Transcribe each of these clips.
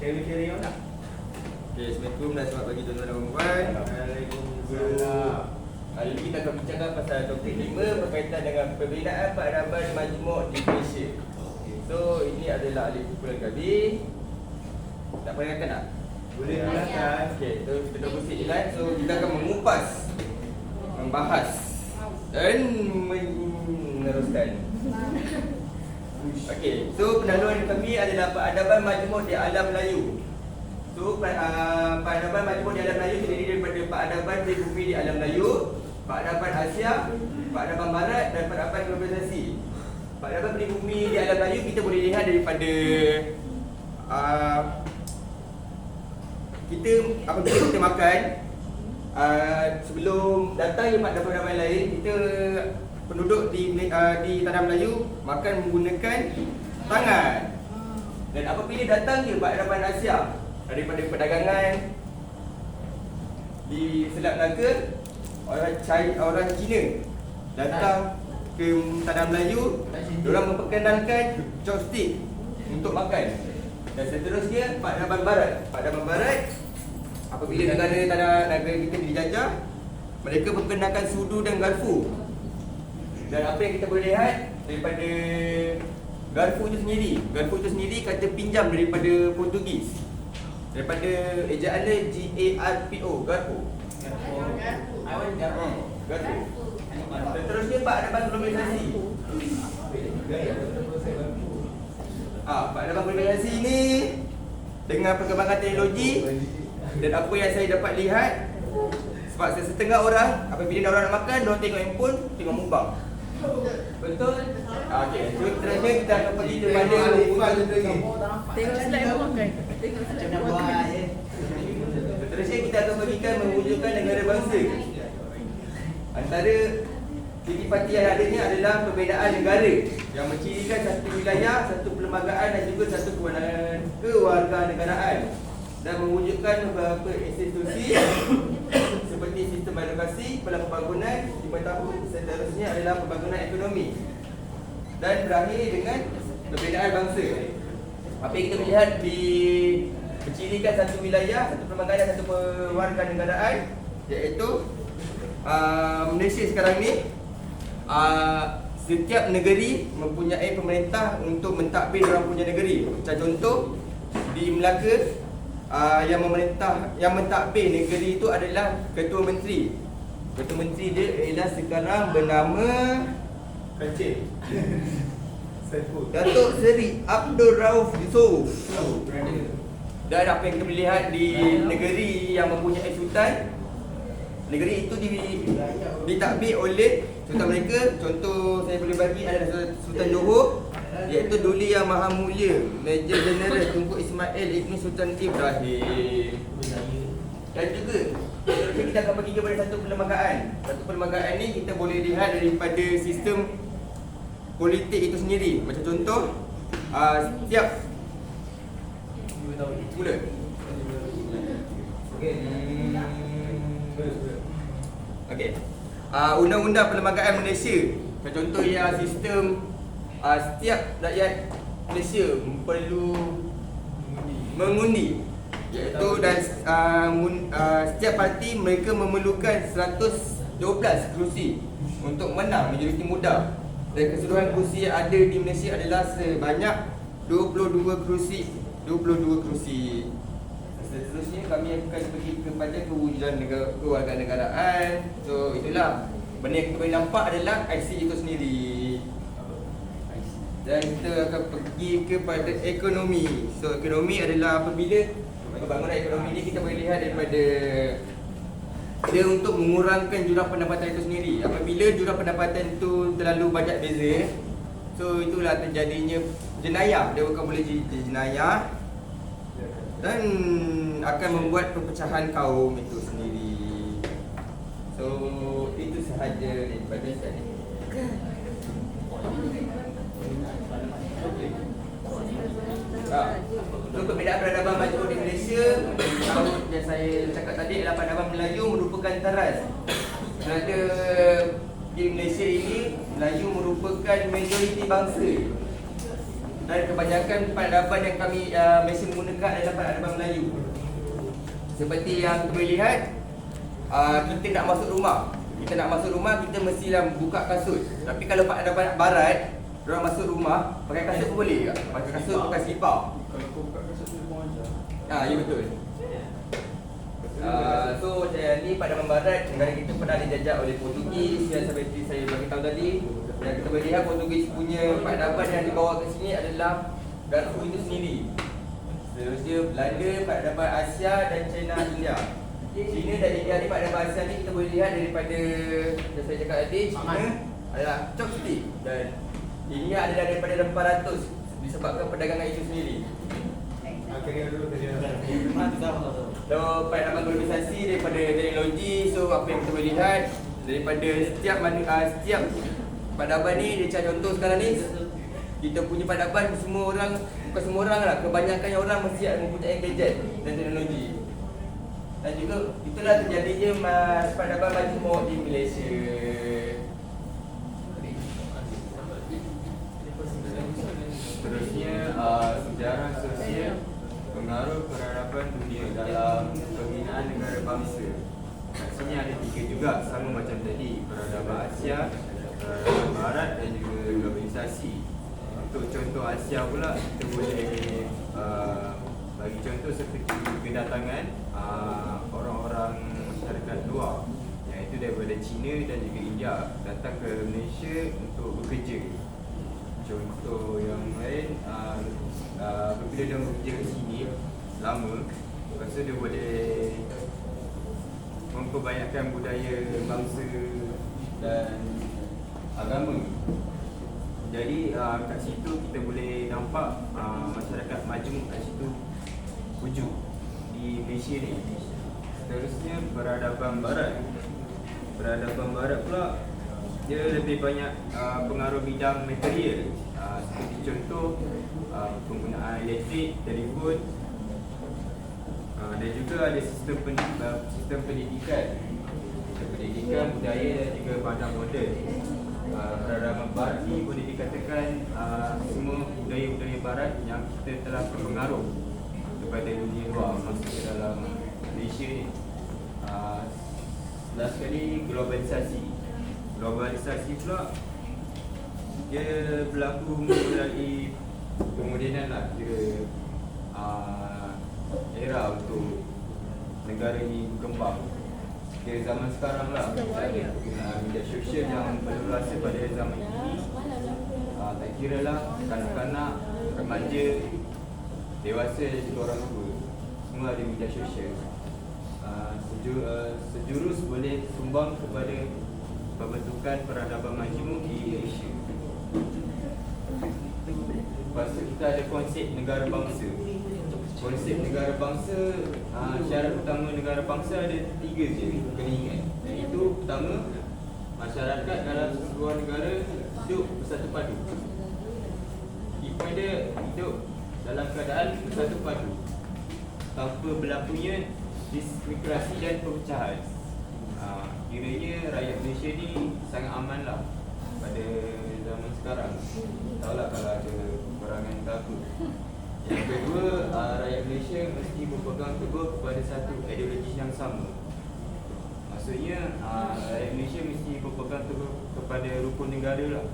Carry on tak? Okay, Assalamualaikum dan selamat pagi tuan-tuan dan puan. Waalaikumsalam. Hari ini kita akan bincangkan pasal topik 5 berkaitan dengan pembinaan peradaban majmuk di Malaysia. So, ini adalah ahli kumpulan kami. Tak perkenalkan tak? Boleh perkenalkan. Okay, so kita terus jalan. So, kita akan mengupas, membahas dan meneruskan. Okey, so pendahuluan kami adalah peradaban majmuk di alam Melayu. So, peradaban majmuk di alam Melayu terdiri daripada peradaban pribumi di alam Melayu, peradaban Asia, peradaban Barat dan peradaban globalisasi. Peradaban pribumi di alam Melayu kita boleh lihat daripada kita apabila kita makan, sebelum datang ke peradaban lain, kita penduduk di tanah Melayu makan menggunakan tangan. Dan apabila datang ke peradaban Asia daripada perdagangan di Selat Melaka, orang Cina datang ke tanah Melayu, diorang memperkenalkan chopstick untuk makan. Dan seterusnya peradaban Barat. Peradaban Barat apabila negara kita dijajah, mereka memperkenalkan sudu dan garfu. Dan apa yang kita boleh lihat daripada garfu itu sendiri kata pinjam daripada Portugis. Daripada ejaannya GARPO, garfu. Garfu. Seterusnya peradaban globalisasi. Peradaban globalisasi ini dengan perkembangan teknologi dan apa yang saya dapat lihat, sebab setengah orang apabila orang nak makan, diorang tengok handphone, tengok mukbang. Betul? Okey, so seterusnya kita akan pergi kepada Tengok slide pun makan. Tengok slide pun makan. seterusnya kita akan pergikan mewujudkan negara bangsa. Antara ciri-ciri yang adanya adalah perbezaan negara yang mencirikan satu wilayah, satu perlembagaan dan juga satu kewarganegaraan, dan mewujudkan beberapa institusi seperti sistem birokrasi, pelan pembangunan 5 tahun. Seterusnya adalah pembangunan ekonomi dan berakhir dengan perbezaan bangsa. Apa yang kita melihat di mencirikan satu wilayah, satu perlembagaan dan satu kewarganegaraan, iaitu Malaysia sekarang ni, setiap negeri mempunyai pemerintah untuk mentadbir orang punya negeri. Macam contoh di Melaka, yang mentadbir negeri itu adalah Ketua Menteri. Ketua Menteri dia ialah sekarang bernama Kecil. Datuk Seri Abdul Rauf Yusof. Dan apa yang kita boleh lihat di negeri yang mempunyai sultan, negeri itu ditadbir oleh sultan mereka. Contoh saya boleh bagi adalah Sultan Johor, iaitu Duli Yang Maha Mulia Major Jeneral Tunku Ismail Ibn Sultan Ibrahim. Dan juga kita akan pergi kepada satu perlembagaan. Satu perlembagaan ni kita boleh lihat daripada sistem politik itu sendiri. Macam contoh, setiap mula. Okey. Undang-undang Perlembagaan Malaysia. Contoh yang sistem setiap rakyat Malaysia perlu mengundi, iaitu dan setiap parti mereka memerlukan 112 kerusi untuk menang majoriti muda. Dan keseluruhan kerusi yang ada di Malaysia adalah sebanyak 22 kerusi. Seterusnya kami akan pergi kepada kewujudan kewarganegaraan. So itulah benda yang kita boleh nampak adalah IC itu sendiri. Dan kita akan pergi kepada ekonomi. So ekonomi adalah apabila pembangunan ekonomi ni kita boleh lihat daripada dia untuk mengurangkan jurang pendapatan itu sendiri. Apabila jurang pendapatan itu terlalu banyak beza, so itulah terjadinya jenayah. Dia bukan boleh jadi jenayah dan akan membuat perpecahan kaum itu sendiri. So itu sahaja daripada saya. So perbezaan peradaban majmuk di Malaysia, yang saya cakap tadi adalah peradaban Melayu merupakan teras. Kerana di Malaysia ini, Melayu merupakan majoriti bangsa. Dan kebanyakan peradaban yang kami Malaysia menggunakan adalah peradaban Melayu. Seperti yang boleh lihat, kita nak masuk rumah. Kita mestilah buka kasut. Tapi kalau peradaban barat, orang masuk rumah pakai kasut pun boleh tak? Pakai kasut, pakai selipar. Kalau kau buka kasut tu pun aja. Ya betul. So ni peradaban barat, negara kita pernah dijajah oleh Portugis yang seperti saya bagi tahu tadi. Dan kita boleh lihat Portugis punya peradaban yang dibawa ke sini adalah Darfur itu sendiri. Seterusnya Belanda, peradaban Asia dan China, India. China dan India ni, peradaban Asia ni kita boleh lihat daripada yang saya cakap tadi, China adalah chopstick dan India adalah daripada rempah ratus disebabkan perdagangan itu sendiri. Akhirnya dulu tadi. So peradaban globalisasi daripada teknologi, so apa yang kita boleh lihat daripada setiap peradaban ni, dia cakap contoh sekarang ni kita punya peradaban semua orang, bukan semua orang lah, kebanyakan orang mesti mempunyai gadget dan teknologi. Dan juga itulah terjadinya peradaban majmuk di Malaysia. Seterusnya sejarah sosial pengaruh peradaban dunia dalam pembinaan negara bangsa. Kat sini ada 3 juga, sama macam tadi, peradaban Asia, peradaban Barat dan juga globalisasi. Untuk contoh Asia pula, kita boleh bagi contoh seperti kedatangan orang-orang masyarakat luar, iaitu daripada China dan juga India, datang ke Malaysia untuk bekerja. Contoh yang lain, bila dia bekerja kat sini lama, lepas tu dia boleh memperbanyakkan budaya bangsa dan agama. Jadi kat situ kita boleh nampak masyarakat majmuk kat situ wujud di Malaysia ni. Seterusnya peradaban Barat. Peradaban Barat pula dia lebih banyak pengaruh bidang material, seperti contoh penggunaan elektrik, telefon, dan juga ada sistem pendidikan, budaya dan juga bandar moden. Peradaban Barat ni boleh dikatakan semua budaya-budaya Barat yang kita telah berpengaruh kepada dunia luar, maksudnya dalam Malaysia ni. Last sekali, globalisasi. Globalisasi pula dia berlaku melalui kemodenan lah, kira era untuk negara ini berkembang. Kira zaman sekarang lah, ada penggunaan media sosial yang berluasa pada zaman ini. Tak kira lah kanak-kanak, remaja, dewasa dan juga orang tua, semua ada media sosial. Sejurus boleh sumbang kepada pembentukan peradaban majmuk di Malaysia. Lepas tu kita ada konsep negara bangsa. Konsep negara bangsa, syarat utama negara bangsa ada 3 je kena ingat. Iaitu pertama, masyarakat dalam sebuah negara hidup bersatu padu. Key point dia hidup dalam keadaan bersatu padu tanpa berlakunya diskriminasi dan perpecahan. Kiranya rakyat Malaysia ni sangat aman lah pada zaman sekarang. Tak tahulah kalau ada peperangan ke apa. Yang kedua, rakyat Malaysia mesti berpegang teguh kepada satu ideologi yang sama. Maksudnya rakyat Malaysia mesti berpegang teguh kepada rukun negara lah.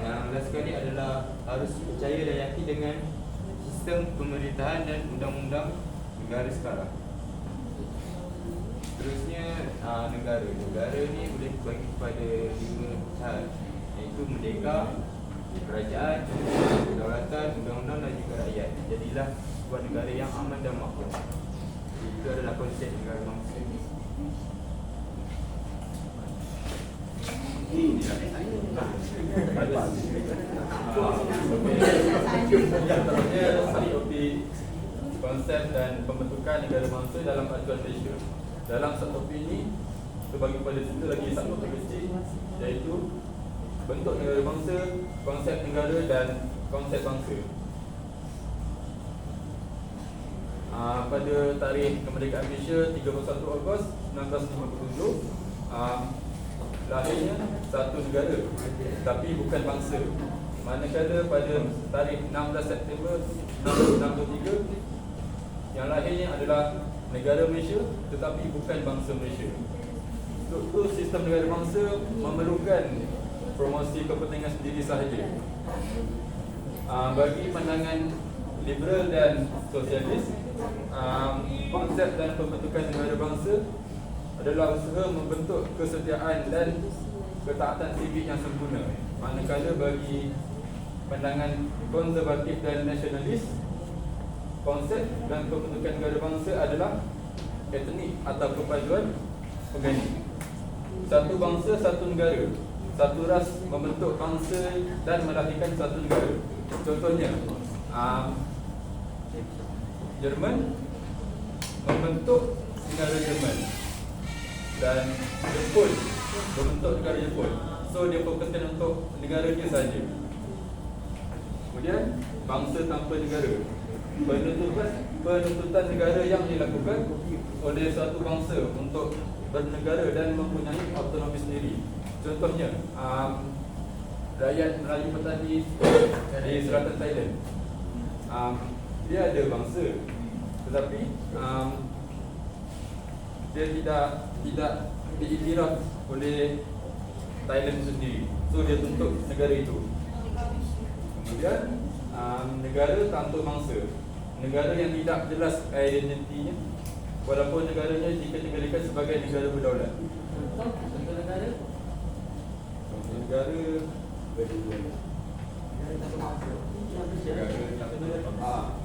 Yang last sekali adalah harus percaya dan yakin dengan sistem pemerintahan dan undang-undang negara sekarang. Seterusnya negara. Negara ni boleh dibagi kepada 5 hal, iaitu merdeka, kerajaan, kedaulatan, undang-undang dan juga rakyat. Jadilah sebuah negara yang aman dan makmur. Itu adalah konsep negara bangsa. Konsep dan pembentukan negara bangsa dalam acuan Malaysia. Dalam sub-topik ini, kita bagi pada situ lagi satu topik kecil, iaitu bentuk negara bangsa, konsep negara dan konsep bangsa. Pada tarikh kemerdekaan Malaysia 31 Ogos 1957, lahirnya satu negara, tapi bukan bangsa. manakala pada tarikh 16 September 1963 yang lahirnya adalah negara Malaysia tetapi bukan bangsa Malaysia. Untuk itu sistem negara bangsa memerlukan promosi kepentingan sendiri sahaja. Bagi pandangan liberal dan sosialis, konsep dan pembentukan negara bangsa adalah usaha membentuk kesetiaan dan ketaatan sivik yang sempurna. Manakala bagi pandangan konservatif dan nasionalis, konsep dan pembentukan negara bangsa adalah etnik atau perpaduan organik. Satu bangsa, satu negara. Satu ras membentuk bangsa dan melahirkan satu negara. Contohnya, Jerman membentuk negara Jerman dan Jepun membentuk negara Jepun. So dia fokuskan untuk negara dia saja. Kemudian bangsa tanpa negara, penuntutan negara yang dilakukan oleh satu bangsa untuk bernegara dan mempunyai autonomi sendiri. Contohnya, rakyat Melayu petani di selatan Thailand, dia ada bangsa, tetapi dia tidak diiktiraf oleh Thailand sendiri. So dia tuntut negara itu. Kemudian negara tanpa bangsa, negara yang tidak jelas identitinya, walaupun negaranya dikategorikan sebagai negara berdaulat. Contoh negara? Contoh negara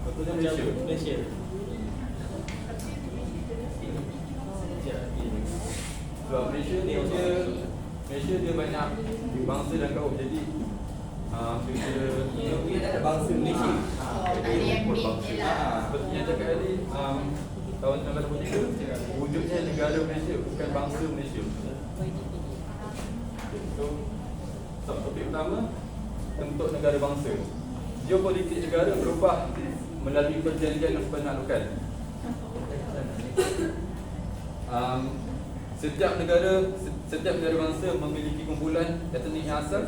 contohnya Malaysia. Sebab Malaysia ni dia banyak bangsa dan kaum, jadi Dia tak ada bangsa Malaysia. Tak ada yang big je lah. seperti yang cakap tadi, tahun 1983 wujudnya negara Malaysia, bukan bangsa Malaysia. So, topik pertama, bentuk negara bangsa. Geopolitik negara berubah melalui perjanjian penaklukan. Setiap negara bangsa memiliki kumpulan etnik yang asal,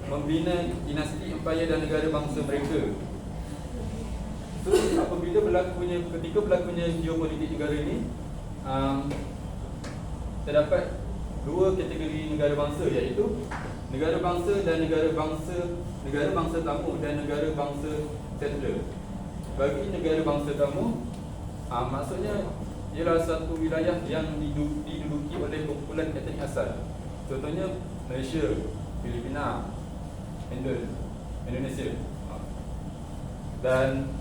membina dinasti empayar dan negara bangsa mereka. So, ketika berlakunya geopolitik negara ini, terdapat dua kategori negara bangsa, iaitu negara bangsa dan negara bangsa tamu dan negara bangsa settler. Bagi negara bangsa tamu, maksudnya ialah satu wilayah yang diduduki oleh kumpulan etnik asal. Contohnya Malaysia, Filipina, Indonesia. Dan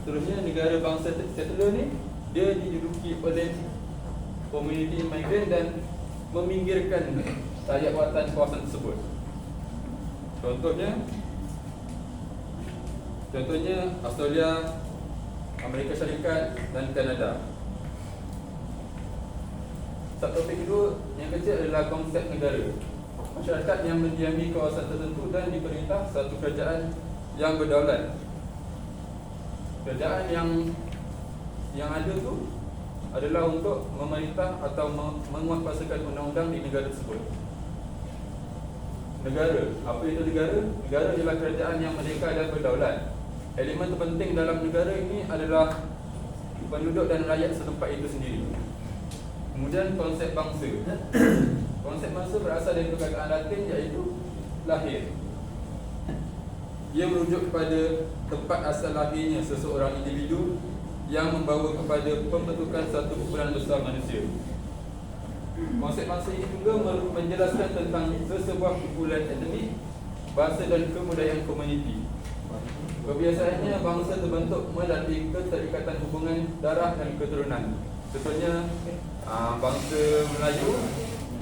seterusnya negara bangsa settler ni, dia diduduki oleh komuniti migran dan meminggirkan rakyat watan kawasan tersebut. Contohnya Australia, Amerika Syarikat dan Kanada. Subtopik kedua yang kecil adalah konsep negara. Masyarakat yang mendiami kawasan tertentu dan diperintah satu kerajaan yang berdaulat. Kerajaan yang ada tu adalah untuk memerintah atau menguatkuasakan undang-undang di negara tersebut. Negara, apa itu negara? Negara ialah kerajaan yang merdeka dan berdaulat. Elemen terpenting dalam negara ini adalah penduduk dan rakyat setempat itu sendiri. Kemudian konsep bangsa. Konsep bangsa berasal dari perkataan Latin, iaitu lahir. Ia merujuk kepada tempat asal lahirnya seseorang individu yang membawa kepada pembentukan satu kumpulan besar manusia. Konsep bangsa ini juga menjelaskan tentang sesebuah kumpulan etnik, bahasa dan kebudayaan komuniti. Kebiasaannya bangsa terbentuk melalui keterikatan hubungan darah dan keturunan. Contohnya bangsa Melayu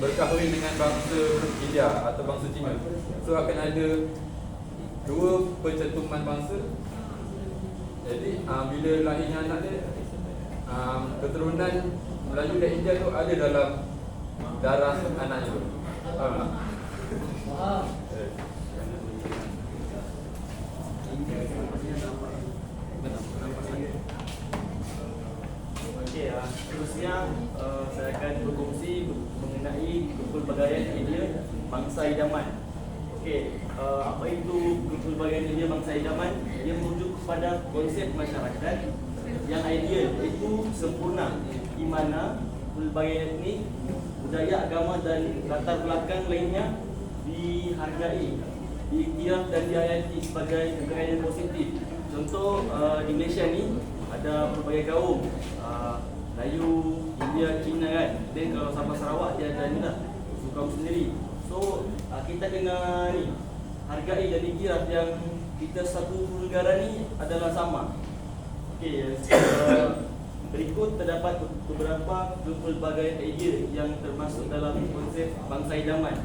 berkahwin dengan bangsa India atau bangsa Cina. So akan ada dua pencantuman bangsa. Jadi bila lahirnya anak dia, keturunan Melayu dan India tu ada dalam darah anaknya tu. Faham tak? Okey, terusnya saya akan berkongsi mengenai kepelbagaian idea bangsa idaman. Okey, apa itu pelbagai media bangsa idaman, dia merujuk kepada konsep masyarakat yang ideal, iaitu sempurna, di mana pelbagai etnik, budaya, agama dan latar belakang lainnya dihargai, diiktiraf dan dihayati sebagai negara yang positif. Contoh di Malaysia ni ada pelbagai kaum, Melayu, India, Cina kan. Dan kalau Sabah Sarawak dia ada ni lah, suku kaum sendiri. So kita kena ni hargai dan iktiraf yang kita satu negara ni adalah sama. Okey, berikut terdapat beberapa pelbagai idea yang termasuk dalam konsep bangsa idaman.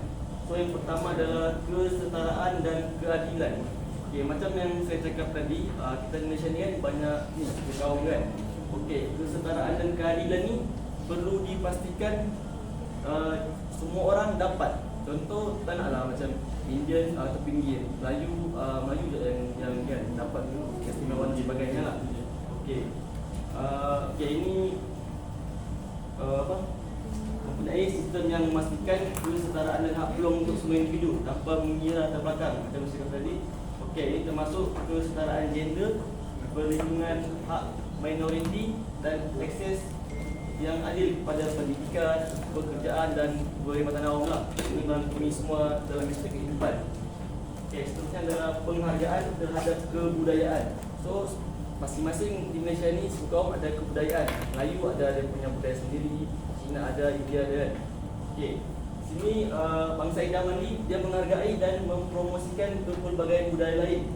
So yang pertama adalah kesetaraan dan keadilan. Okey, macam yang saya cakap tadi, kita di Malaysia ni kan banyak ni kaum kan. Okey, kesetaraan dan keadilan ni perlu dipastikan semua orang dapat. Contoh tak naklah macam Indian atau pinggir, Melayu je yang kan dapat keistimewaan dan sebagainya lah. Okey. Okey, ini mempunyai sistem yang memastikan kesetaraan dan hak peluang untuk semua individu tanpa mengira latar belakang macam saya kata tadi. Okey, ini termasuk kesetaraan gender, perlindungan hak minoriti dan akses yang adil pada pendidikan, pekerjaan dan perkhidmatan awam lah. Ini semua dalam aspek kehidupan. Okey, seterusnya adalah penghargaan terhadap kebudayaan. So masing-masing di Malaysia ni suku kaum ada kebudayaan. Melayu ada dia punya budaya sendiri, Cina ada, India ada. Okey, sini bangsa idaman ni dia menghargai dan mempromosikan pelbagai budaya lain,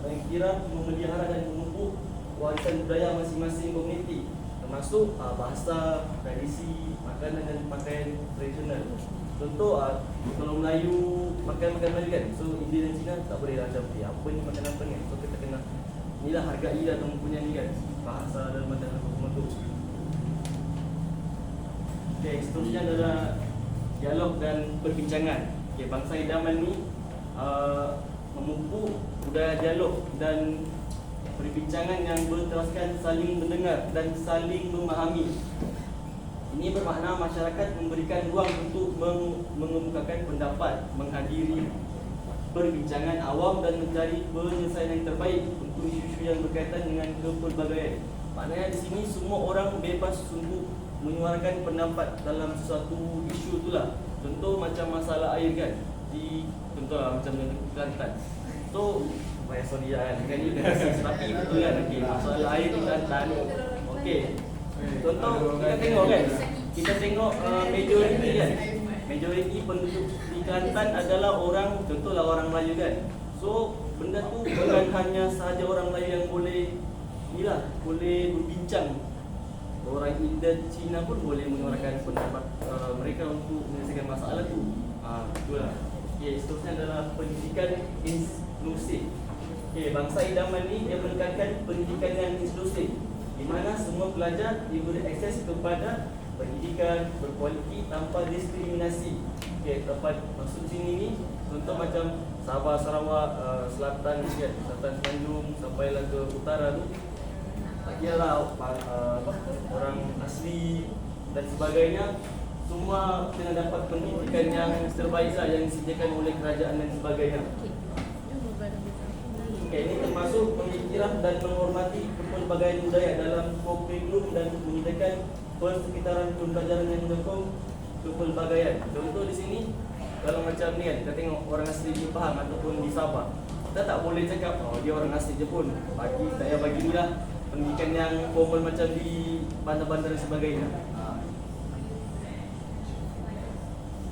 mengiktiraf, memelihara dan memupuk warisan budaya masing-masing komuniti, termasuk bahasa, tradisi, makanan dan pakaian tradisional. Contoh kalau Melayu makan Melayu kan, so India dan Cina tak boleh lah macam apa ni makan apa ni. So kita kena inilah hargai dan mempunyai ni kan bahasa dan makanan semua tu. Okey, seterusnya adalah dialog dan perbincangan. Okey, bangsa idaman ni memupuk budaya dialog dan perbincangan yang berteraskan saling mendengar dan saling memahami. Ini bermakna masyarakat memberikan ruang untuk mengemukakan pendapat, menghadiri perbincangan awam dan mencari penyelesaian yang terbaik untuk isu-isu yang berkaitan dengan kepelbagaian. Maknanya di sini semua orang bebas untuk menyuarakan pendapat dalam sesuatu isu itulah. Contoh macam masalah air kan, contohlah macam di Kelantan. So, sorry kan ini rasis tapi betul kan. Okey, masalah air di Kelantan. Okey. Contoh kita tengok majoriti kan. Majoriti penduduk di Kelantan adalah orang, contohlah orang Melayu kan. So benda tu bukan hanya sahaja orang Melayu yang boleh boleh berbincang. Orang India, Cina pun boleh menyuarakan pendapat mereka untuk menyelesaikan masalah tu. Itulah. Okey, seterusnya adalah pendidikan inklusif. Okey, bangsa idaman ni dia menekankan pendidikan yang inklusif, di mana semua pelajar diberi akses kepada pendidikan berkualiti tanpa diskriminasi. Okey, tempat maksud sini ni contoh macam Sabah, Sarawak, Selatan kan, Selatan Semenanjung sampailah ke utara tu. Tak kiralah orang asli dan sebagainya, semua kena dapat pendidikan yang terbaik lah yang disediakan oleh kerajaan dan sebagainya. Okay, ini termasuk mengiktiraf dan menghormati pelbagai budaya dalam kurikulum dan menyediakan persekitaran pembelajaran yang mendukung kepelbagaian. Contoh di sini, kalau macam ni kan, kita tengok orang asli di Pahang ataupun di Sabah, kita tak boleh cakap dia orang asli je pun. Saya bagi ni lah pendidikan yang formal macam di bandar-bandar dan sebagainya.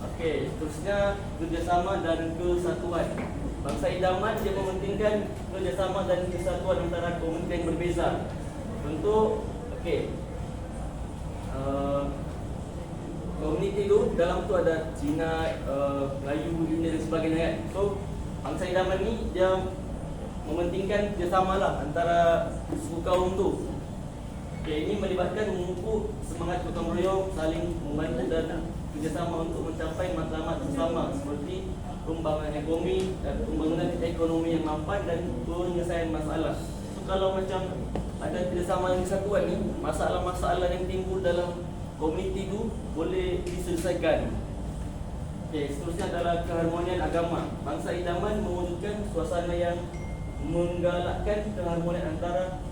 Okey, seterusnya kerjasama dan kesatuan. Bangsa idaman dia mementingkan kerjasama dan kesatuan antara komuniti yang berbeza. Contoh, okey, komuniti tu dalam tu ada Cina, Melayu, India dan sebagainya kan. So bangsa idaman ni dia mementingkan kerjasama lah antara suku kaum tu. Okay, ini melibatkan memupuk semangat gotong royong, saling membantu dan kerjasama untuk mencapai matlamat bersama seperti pembangunan ekonomi yang mampan dan penyelesaian masalah. So kalau macam ada kerjasama yang kesatuan ni, masalah-masalah yang timbul dalam komuniti tu boleh diselesaikan. Okey, seterusnya adalah keharmonian agama. Bangsa idaman mewujudkan suasana yang menggalakkan keharmonian antara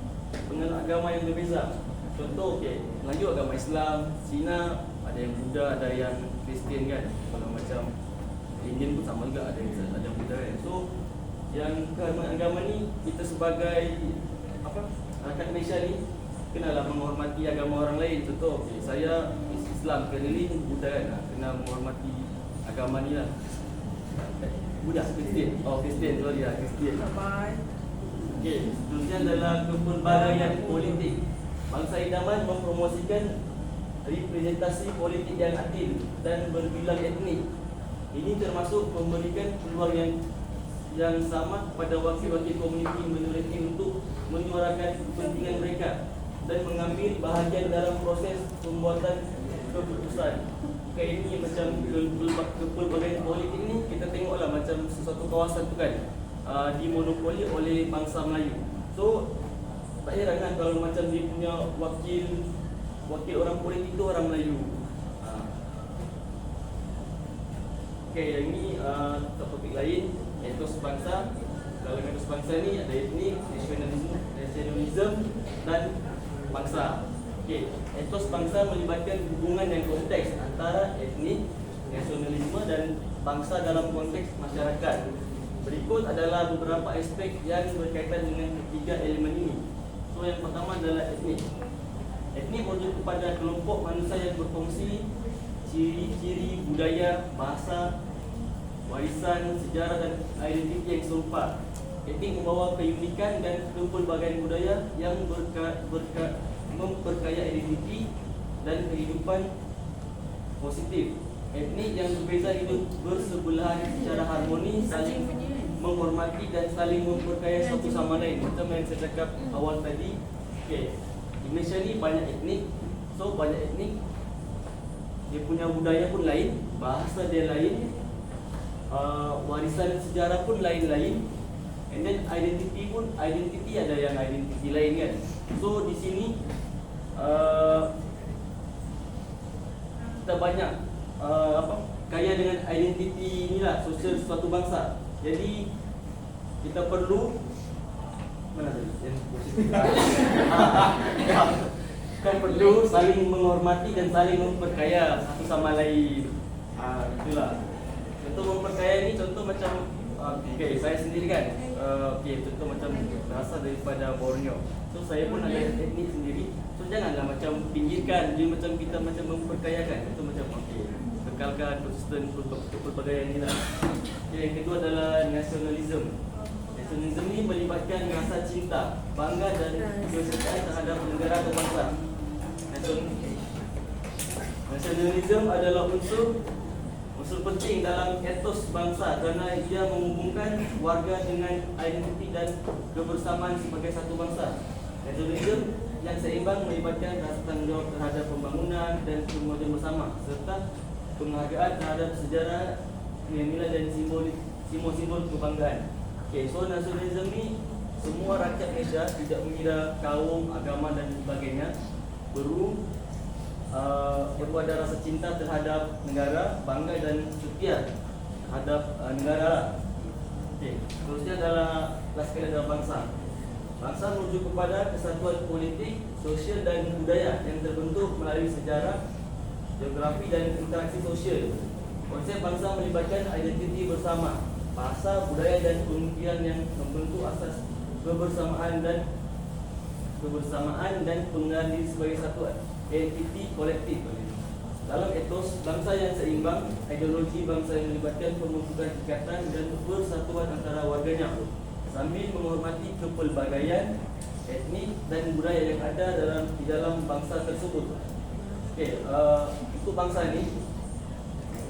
penganut agama yang berbeza. Contoh, okey, Melayu agama Islam, Cina ada yang Buddha, ada yang Kristian kan. Kalau macam Indian pun sama juga, ada yang Buddha kan. So, yang keharmonian agama ni kita sebagai rakyat Malaysia ni kenalah menghormati agama orang lain. Contoh, okay, saya Islam, keliling Buddha kan, kena menghormati agama ni lah. Buddha, Kristian. Oh, Kristian, sorry lah, Kristian. Bye. Okey, seterusnya adalah kepelbagaian politik. Bangsa idaman mempromosikan representasi politik yang adil dan berbilang etnik. Ini termasuk memberikan peluang yang sama kepada wakil-wakil komuniti minoriti untuk menyuarakan kepentingan mereka dan mengambil bahagian dalam proses pembuatan keputusan. Okay, ini macam kepelbagaian politik ni kita tengoklah macam sesuatu kawasan tu kan dimonopoli oleh bangsa Melayu. So tak heran kan kalau macam dia punya wakil orang politik tu orang Melayu. Okey, yang ni topik lain, etos bangsa. Kalau etos bangsa ni ada etnik, nasionalisme dan bangsa. Okey, etos bangsa melibatkan hubungan yang kompleks antara etnik, nasionalisme dan bangsa dalam konteks masyarakat. Berikut adalah beberapa aspek yang berkaitan dengan ketiga elemen ini. So yang pertama adalah etnik. Etnik merujuk kepada kelompok manusia yang berfungsi ciri-ciri budaya, bahasa, warisan, sejarah dan identiti yang serupa. Etnik membawa keunikan dan kepelbagaian budaya yang memperkaya identiti dan kehidupan positif. Etnik yang berbeza hidup bersebelahan secara harmoni, saling menghormati dan saling memperkaya satu sama lain. Macam yang saya cakap awal tadi. Okay, di Malaysia ni banyak etnik. So banyak etnik, dia punya budaya pun lain, bahasa dia lain, warisan sejarah pun lain-lain. And then identity ada yang identiti lain kan. So di sini kita banyak kaya dengan identiti inilah sosial suatu bangsa. Jadi kita perlu mana tadi? Kita perlu saling menghormati dan saling memperkaya satu sama lain. Itulah. Contoh memperkaya ni, contoh macam okay, saya sendiri kan. Okay, contoh macam berasal daripada Borneo. So saya pun ada etnik sendiri. So janganlah macam pinggirkan, dia macam kita macam memperkayakan. Itu macam okay, kekalkan konsisten pelbagaian ni lah. Okay, yang kedua adalah nasionalisme. Nasionalisme ni melibatkan rasa cinta, bangga dan kesertaan terhadap negara atau bangsa. Nasionalisme adalah unsur penting dalam etos bangsa kerana ia menghubungkan warga dengan identiti dan kebersamaan sebagai satu bangsa. Nasionalisme yang seimbang melibatkan rasa tanggungjawab terhadap pembangunan dan kemajuan bersama serta penghargaan terhadap sejarah, nilai dan simbol-simbol kebanggaan. Okay, so nasionalisme ni semua rakyat Malaysia tidak mengira kaum, agama dan sebagainya perlu ada rasa cinta terhadap negara, bangga dan setia terhadap negara lah. Okay, seterusnya adalah bangsa. Bangsa merujuk kepada kesatuan politik, sosial dan budaya yang terbentuk melalui sejarah, geografi dan interaksi sosial. Konsep bangsa melibatkan identiti bersama, bahasa, budaya dan pemikiran yang membentuk asas kebersamaan dan pengenalan diri sebagai satu entiti kolektif. Dalam etos bangsa yang seimbang, ideologi bangsa yang melibatkan pembentukan ikatan dan persatuan antara warganya sambil menghormati kepelbagaian etnik dan budaya yang ada di dalam bangsa tersebut. Okey, untuk bangsa ni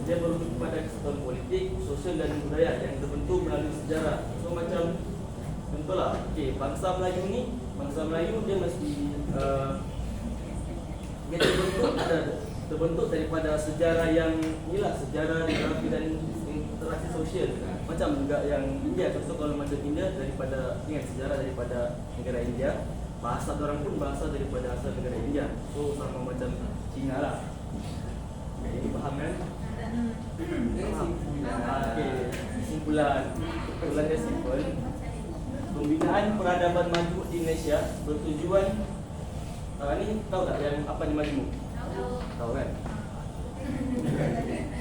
dia merujuk kepada kesatuan politik, sosial dan budaya yang terbentuk melalui sejarah. So macam contohlah, okey, bangsa Melayu dia mesti dia terbentuk daripada sejarah yang inilah, sejarah geografi dan interaksi sosial. Macam juga yang India, contoh kalau macam India daripada sejarah daripada negara India, bahasa orang pun bahasa daripada asal negara India. So sama macam Cina lah. Okay, ini faham kan? Okey, kesimpulan. Kesimpulannya simple. Pembinaan peradaban majmuk di Malaysia bertujuan ni tahu tak yang apa ni majmuk? Tahu kan?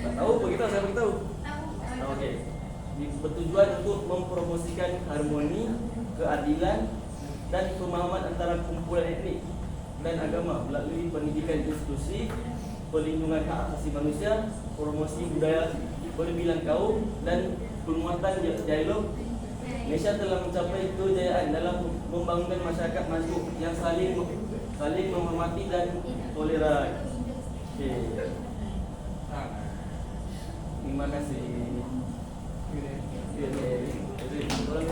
Tak tahu, beritahu saya beritahu. Okey. Bertujuan untuk mempromosikan harmoni, keadilan dan pemahaman antara kumpulan etnik dan agama melalui pendidikan inklusif, perlindungan hak asasi manusia, promosi budaya berbilang kaum dan penguatan dialog. Malaysia telah mencapai kejayaan dalam membangunkan masyarakat majmuk yang saling menghormati dan toleran. Okey. Terima kasih. Okey. Tolong